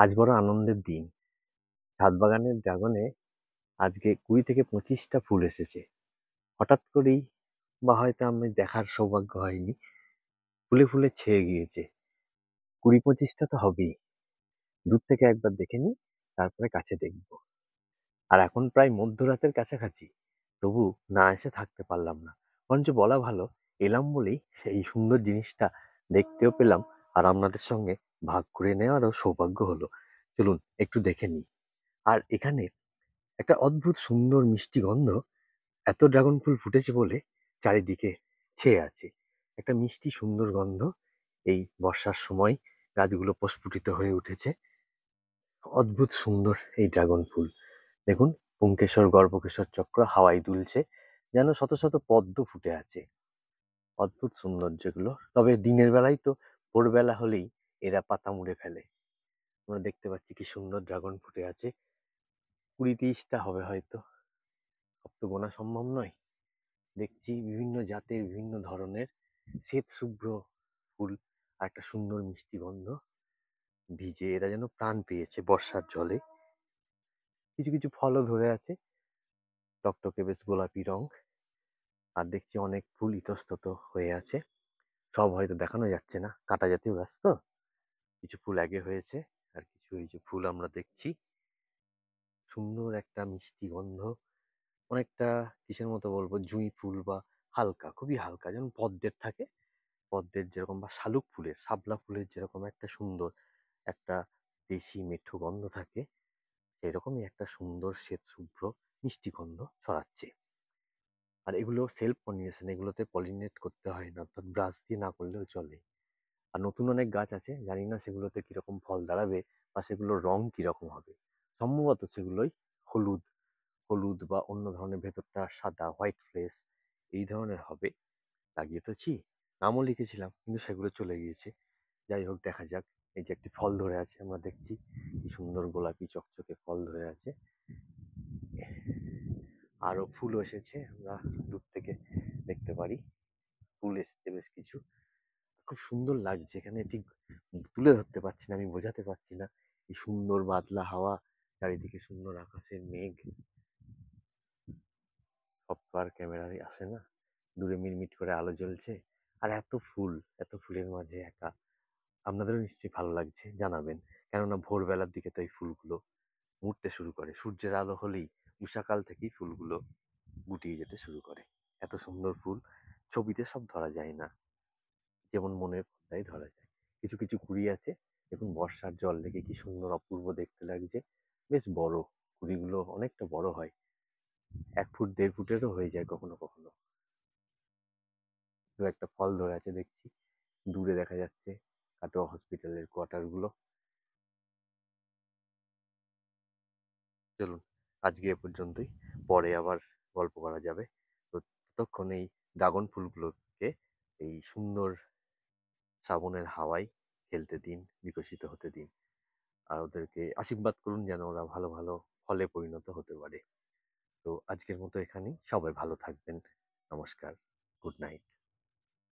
আজ বড় আনন্দের দিন। ছাদ বাগানের ড্রাগনে আজকে ২০ থেকে ২৫টা ফুল এসেছে। হঠাৎ করেই বা হয়তো আমি দেখার সৌভাগ্য হয়নি। ফুলে, ফুলে ছেয়ে গিয়েছে। ২০-২৫টা তো হবেই। দূর থেকে একবার দেখে নিই, তারপরে কাছে দেখব। আর এখন প্রায় মধ্যরাতের কাছাকাছি। তবু না এসে থাকতে পারলাম না। বরঞ্চ বলা ভালো, এলাম বলেই এই সুন্দর জিনিসটা দেখতেও পেলাম আর আপনাদের সঙ্গে ভাগ করে নেওয়ারও সৌভাগ্য হলো। চলুন একটু দেখে নিই। আর এখানে একটা অদ্ভুত সুন্দর মিষ্টি গন্ধ, এত ড্রাগন ফুল ফুটেছে বলে চারিদিকে ছেয়ে আছে। একটা মিষ্টি সুন্দর গন্ধ। এই বর্ষার সময় গাছগুলো প্রস্ফুটিত হয়ে উঠেছে। অদ্ভুত সুন্দর এই ড্রাগন ফুল। দেখুন, পুংকেশর গর্ভকেশর চক্র হাওয়ায় দুলছে, যেন শত শত পদ্ম ফুটে আছে। অদ্ভুত সুন্দর যেগুলো। তবে দিনের বেলায় তো, ভোরবেলা হলেই এরা পাতা মুড়ে ফেলে। আমরা দেখতে পাচ্ছি কি সুন্দর ড্রাগন ফুটে আছে। ২০-৩০টা হবে হয়তো, সব তো গোনা সম্ভব নয়। দেখছি বিভিন্ন জাতের বিভিন্ন ধরনের শ্বেত শুভ্র ফুল, আর একটা সুন্দর মিষ্টি গন্ধ। ভিজে এরা যেন প্রাণ পেয়েছে বর্ষার জলে। কিছু কিছু ফলও ধরে আছে, টকটকে বেশ গোলাপি রং। আর দেখছি অনেক ফুল ইতস্তত হয়ে আছে। সব হয়তো দেখানো যাচ্ছে না, কাটা জাতীয় গাছ তো। কিছু ফুল আগে হয়েছে, আর কিছু এই যে ফুল আমরা দেখছি। সুন্দর একটা মিষ্টি গন্ধ। অনেকটা কিসের মতো বলবো, জুঁই ফুল বা হালকা, খুবই হালকা, যেমন পদ্মের থাকে। পদ্মের যেরকম, বা শালুক ফুলের, শাপলা ফুলের যেরকম একটা সুন্দর একটা দেশি মেঠো গন্ধ থাকে, সেরকমই একটা সুন্দর শ্বেত শুভ্র মিষ্টি গন্ধ ছড়াচ্ছে। আর এগুলো সেলফ পলিনেশন, এগুলোতে পলিনেট করতে হয় না, অর্থাৎ ব্রাশ দিয়ে না করলেও চলে। আর নতুন অনেক গাছ আছে, জানি না সেগুলোতে কিরকম ফল দাঁড়াবে বা সেগুলোর রং কিরকম হবে। সম্ভবত সেগুলোই হলুদ, হলুদ বা অন্য ধরনের, ভেতরটা সাদা হোয়াইট ফ্লেস এই ধরনের হবে। লাগিয়েছি, নামও লিখেছিলাম, কিন্তু সেগুলো চলে গিয়েছে। যাই হোক, দেখা যাক। এই যে একটি ফল ধরে আছে, আমরা দেখছি কি সুন্দর গোলাপি চকচকে ফল ধরে আছে। আরো ফুলও এসেছে, আমরা দূর থেকে দেখতে পারি। ফুল এসেছে বেশ কিছু, খুব সুন্দর লাগছে। এখানে ঠিক তুলে ধরতে পারছি না, আমি বোঝাতে পারছি না। এই সুন্দর বাদলা হাওয়া, চারিদিকে সুন্দর আকাশের মেঘ, সব তো আর ক্যামেরায় আসে না। দূরে মিটমিট করে আলো জ্বলছে, আর এত ফুল, এত ফুলের মাঝে একা। আপনাদেরও নিশ্চয়ই ভালো লাগছে, জানাবেন। কেননা ভোরবেলার দিকে তো এই ফুলগুলো উঠতে শুরু করে, সূর্যের আলো হলেই উষাকাল থেকেই ফুলগুলো গুটিয়ে যেতে শুরু করে। এত সুন্দর ফুল ছবিতে সব ধরা যায় না, যেমন মনের পর্দায় ধরা যায়। কিছু কিছু কুড়ি আছে, দেখুন বর্ষার জল লেগে কি সুন্দর অপূর্ব দেখতে লাগছে। বেশ বড়, কুড়িগুলো অনেকটা বড় হয়, ১ ফুট ১.৫ ফুটেরও হয়ে যায় কখনো কখনো। দু একটা ফল ধরে আছে দেখছি, দূরে দেখা যাচ্ছে কাটোয়া হসপিটালের কোয়ার্টার গুলো। চলুন আজকে এ পর্যন্তই, পরে আবার গল্প করা যাবে। তো ততক্ষণ এই ড্রাগন ফুলগুলোকে এই সুন্দর শ্রাবণের হাওয়ায় খেলতে দিন, বিকশিত হতে দিন। আর ওদেরকে আশীর্বাদ করুন যেন ওরা ভালো ভালো ফলে পরিণত হতে পারে। তো আজকের মতো এখানেই, সবাই ভালো থাকবেন। নমস্কার, গুড নাইট।